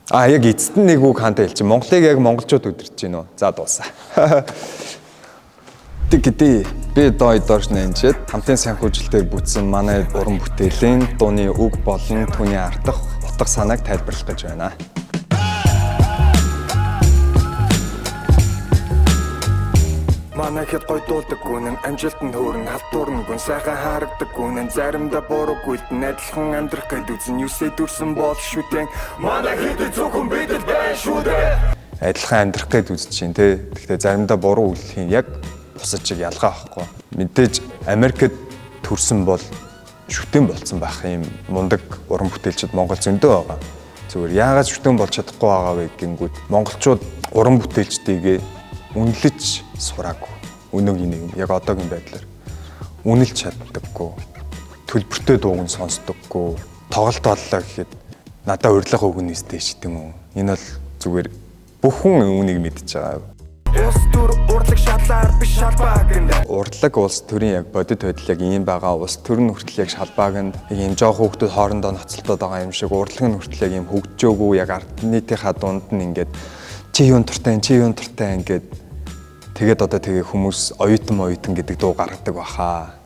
Яг эцэст нь нэг үг хаантай хэлчих. Монголыг яг монголчууд өдөрч гинөө. За дуусаа. Тэгтээ би дойдорч нэнчээд хамтын санхүүжилтээр бүтсэн манай уран бүтээлийн дууны үг болон түүний ардах утга санааг тайлбарлах гэж байна. Манай хэд гой дуулдаг гүнэн амжилтанд хөөрн халтуурн гүн сайхан харагдаг гүнэн заримдаа буруу гүйлдэн адилхан амьдрах гээд үзэн юусээ дүрсэн бол шүтэн манай хэд зөвхөн бидэд бай шүү дээ. Адилхан амьдрах гээд үзэж чинь тий. Гэхдээ заримдаа буруу үйлдэхийн яг бусад чиг ялгаа байхгүй. Мэдээж Америкт төрсэн бол шүтэн болцсон байх юм мундаг уран бүтээлчид Монгол зөндөө байгаа. Зүгээр яагаад шүтэн болж чадахгүй байгаа вэ гингүүд монголчууд уран бүтээлчдийгээ үнэлж сураагүй. Өнөөгийн нийгэм яг одоогийн байдлаар үнэлж чаддаггүй. Төлбөртэй дууг нь сонсдоггүй. Тоглолт боллоо гэхэд надад урилга өгнө нэстэй ч гэдэм үү. Энэ бол зүгээр бүх хүн үүнийг мэдж байгаа. Улс төр урлаг шалаар биш шалбаагнд. Урлаг улс төрийн яг бодит байдал яг ийм байгаа. Улс төр нь хүртэл яг шалбаагнд ийм жоох хүүхдүүд хоорондоо ноцолтоод байгаа юм шиг урлаг нь хүртэл яг ийм хөгжөөгүй яг ард нийтийнхаа дунд нь ингээд чи юун туртай ингээд тэгээд одоо тэгээ хүмүүс оюутан гэдэг дуу гаргадаг баха.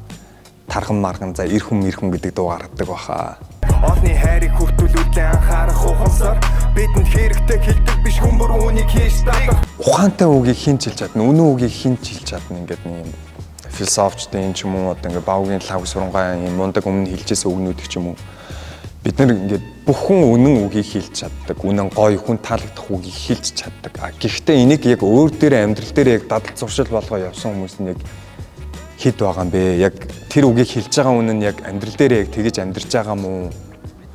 Тархан марган за эр хүн гэдэг дуу гаргадаг баха. Олны хайрыг хүртүүлүүлэн анхаарах ухамсар бидэнд хэрэгтэй хэлдэг биш хүн бүр үүнийг хийж татах. Ухаантай үгийг хин ч хэлж чадна, үнэн үгийг хин ч хэлж чадна ингээд нэг юм философчдын ч юм уу одоо ингээд бавгийн лав сурангаа юм мундаг өмнө хэлжээс өгнүүд ч юм уу. Бид нар ингээд бүх хүн үнэн үгийг хэлж чаддаг, үнэн гоё хүн таалагдах үгийг хэлж чаддаг. Гэхдээ энийг яг өөр дээр амьдрал дээр яг дадал зуршил болгоо явсан хүмүүс нь яг хэд байгаа юм бэ? Яг тэр үгийг хэлж байгаа үнэн яг амьдрал дээр яг тэгэж амьдарч байгаа мó?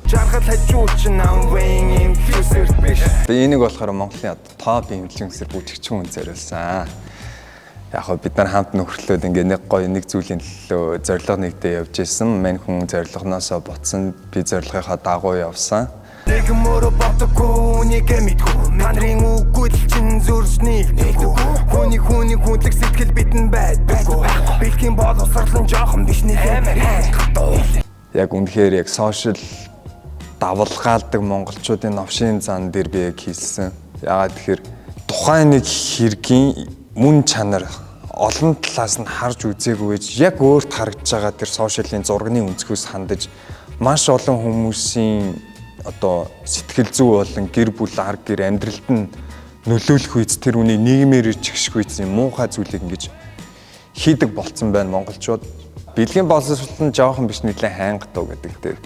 Жаргал хажууч намвэн инфьюзер биш. Энийг болохоор Монголын топ инфлюенсер бүжигчин хүн зориулсан. Яг хөө бид нар хамт нөхөрлөөд ингээ нэг гоё нэг зүйлийн төлөө зорилго нэгдээ явж исэн. Мань хүн зорилгоноосоо буцсан. Би зорилгынхаа дагуу явсан. Нэг мөрө батгүй нэг мэдгүй. Манрын үггүй чинь зүрсний нэггүй. Хүний хүндлэг сэтгэл бидэн байдаггүй. Бэлгийн бол усарлан жоохон биш нэг хатуу. Яг үнэхээр яг сошиал давалгаалдаг монголчуудын новшийн зан дээр би яг хийсэн. Яагаад тэгэхээр тухайн нэг хэргийн мөн чанар олон талаас нь харж үзээгүй байж яг өөрт харагдж байгаа тэр сошиалын зургийн өнцгөөс хандаж маш олон хүмүүсийн одоо сэтгэл зүй болон гэр бүл арга гэр амьдралд нь нөлөөлөх үйц тэр үний нийгмээр чигших үйц юм муухай зүйлийг ингэж хийдэг болцсон байна монголчууд. Бэлгийн боловсрол нь жоохон биш нэлээд хайнга дуу гэдэг дээр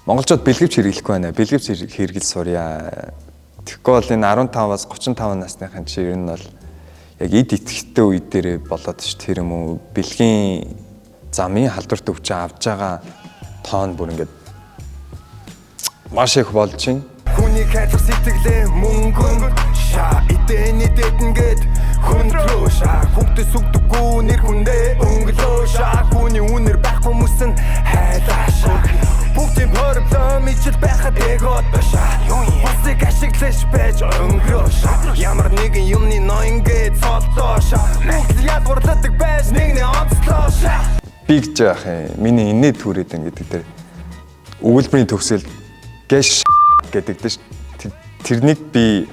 монголчууд бэлгэвч хэрэглэхгүй байна. Бэлгэвч хэрэглэж сурья. Тэгэхгүй бол энэ 15-аас 35 насныхын чинь ер нь бол яг эд итгэхтэй үе дээр болоод ш тэр юм уу бэлгийн замын халдварт өвч авж байгаа тоон бүр ингээд маш их болж байна. Хүний хайр сэтгэлээ мөнгөн шаа идэний дэдэнгээд хүндрөө шаа бүгдээ сүгдэггүй нэр хүндээ өнгөлөө шаа хүний үнэр байх хүмүүс нь хайлаа шаа бүгдийн проблем ичил байхад эгот башаа бусыг ашиглаж байж өнгөрөө шаа ямар нэгэн юмны ноёнгээд цоллоо шаа бүгд ядварладаг байж нэгний онцлоо шаа би гэж яах юм миний инээ түрээд гэдэг дээр өгүүлбэрийн төгсөл гэш гэдэг дэш тэрнийг би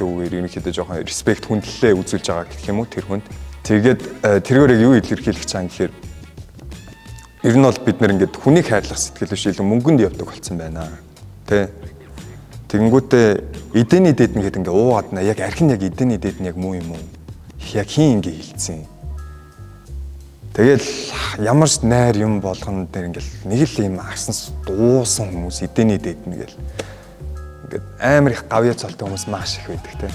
дүүгээр ерөнхийдөө жоохон респект хүндлэлээ үзүүлж байгаа гэх юм уу тэр хүнд. Тэгээд тэргээр яг юу илэрхийлэх чам гэхээр ер нь бол бид нэр ингээд хүнийг хайрлах сэтгэл биш илүү мөнгөнд явдаг болсон байна. Тэ. Тэгэнгүүтээ эдэний дэд нь гэдэг ингээ уугаад на яг архин яг эдэний дэд нь яг муу юм уу? Яг хин ингээ хэлсэн. Тэгэл ямар ч найр юм болгоно дээр ингээл нэг л юм арсан дуусан хүмүүс эдэний дэд нь гэл ингээд амар их гавьяа цолтой хүмүүс маш их байдаг те.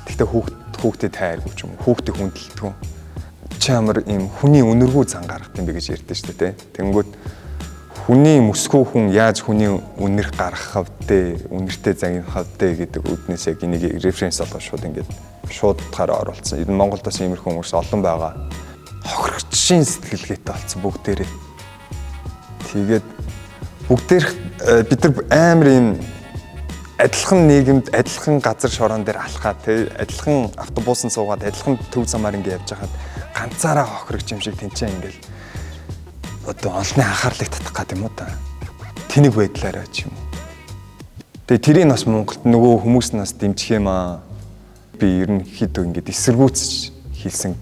Гэхдээ хүүхдэд тайргүй ч юм уу хүүхдийг хүндэлдэг. Чи ямар юм хүний үнэргүй зан гаргах юм бэ гэж ярьдэн шүү дээ те. Тэнгүүд хүний мөсгөө хүн яаж хүний үнэр гаргах вэ? Үнэртэй загнах вэ гэдэг үднээс яг энийг референс олгож шууд ингээд шуудгаар оруулсан. Энэ Монголд бас иймэрхүү хүмүүс олон байгаа. Хохирогчийн сэтгэлгээтэй болсон бүгдээрээ. Тэгээд бүгдээр бид нар амар юм адилхан нийгэмд адилхан газар шороон дээр алхаад тий адилхан автобусан суугаад адилхан төв замаар ингэ явж хахад ганцаараа хохирогч юм шиг тэнцээ ингээл одоо олонний анхаарлыг татах гэдэг юм уу та. Тэнэг байдлаараа ч юм уу. Тэгээ тэрийг бас Монголд нөгөө хүмүүс нас дэмжих юм аа. Би ерөнхийдөө ингээд эсэргүүцэж хийсэн.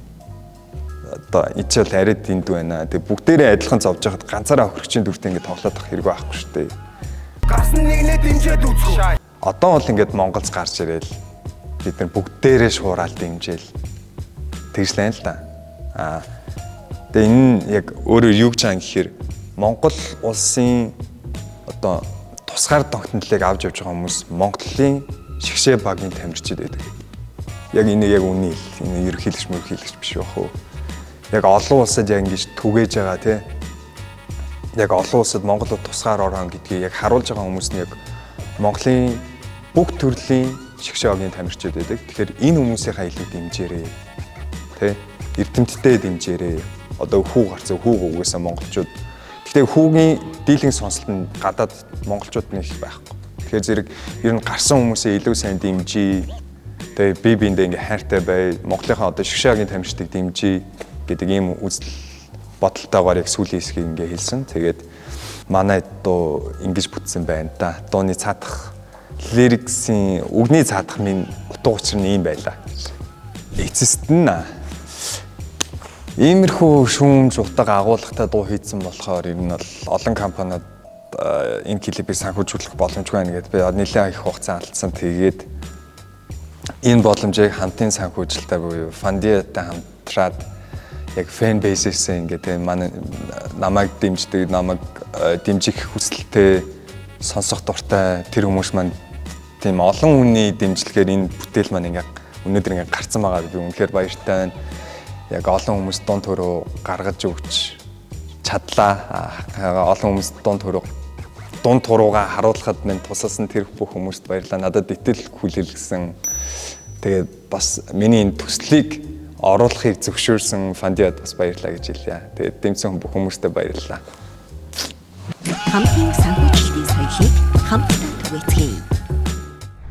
Одоо ичээл арайд энд байна. Тэгээ бүгдээрээ адилхан зовж байхад ганцаараа хөрөгчийн дүртэй ингээд тоглоод авах хэрэг байхгүй шүү дээ. Гарсан нэгнээ дэмжээд үзэх. Одоо бол ингээд Монголд гарч ирээл бид нар бүгдээрээ шуураад дэмжээл тэгжлээ л да. Тэгээ энэ яг өөрөө юу гэж байгаа юм гэхээр Монгол улсын одоо тусгаар тогтнолыг авч явж байгаа хүмүүс Монголын шигшээ багийн тамирчид байдаг. Яг энэ яг үний энэ ерөнхийлөгч биш байх уу? Яг олон улсад яг ингэж түгээж байгаа тий. Яг олон улсад Монголд тусгаар орхон гэдгийг яг харуулж байгаа хүмүүс нь яг Монголын бүх төрлийн шигшээ багийн тамирчид байдаг. Тэгэхээр энэ хүмүүсийнхаа илүү дэмжээрэй. Тий? Эрдэмтдээ дэмжээрэй. Одоо хүү гарцаа хүүг угаасаа монголчууд. Гэхдээ хүүгийн дийлэнх сонсолт нь гадаад монголчууд нэг байхгүй. Тэгэхээр зэрэг ер нь гарсан хүмүүсээ илүү сайн дэмжиж, тэгээ бие биендээ ингээ хайртай бай, Монголынхаа одоо шигшээгийн тамирчдыг дэмжиж гэдэг ийм үзэл бодолтойгоор яг сүүлийн хэсгийг ингээ хэлсэн. Тэгээд манай дуу ингэж бүтсэн байна да. Дууны цаадах лириксийн үгний цаадах минь утга учир нь ийм байлаа. Эцэст нь иймэрхүү шүүмж утга агуулгатай дуу хийсэн болохоор ер нь бол олон компаниуд энэ клипийг санхүүжүүлэх боломжгүй байна гэдээ би нэлээд их хугацаа алдсан. Тэгээд энэ боломжийг хамтын санхүүжилттэй буюу Фандиатай хамтраад яг фэн бейсээс ингээд манай намайг дэмждэг, намайг дэмжих хүсэлтэй сонсох дуртай тэр хүмүүс маань тийм олон хүний дэмжлэгээр энэ бүтээл маань ингээд өнөөдөр ингээд гарсан байгаа. Би үнэхээр баяртай байна. Яг олон хүмүүс дунд төрөө гаргаж өгч чадлаа. Олон хүмүүс дунд туруугаа харуулхад минь тусалсан тэр бүх хүмүүст баярлалаа. Надад итэл хүлээлгэсэн. Тэгээд бас миний энэ төслийг оруулахыг зөвшөөрсөн Фандиад бас баярлалаа гэж хэлье. Тэгээд дэмжсэн бүх хүмүүстээ баярлалаа. Хамтын санхүүжилтийн соёлыг хамтдаа түгээцгээе.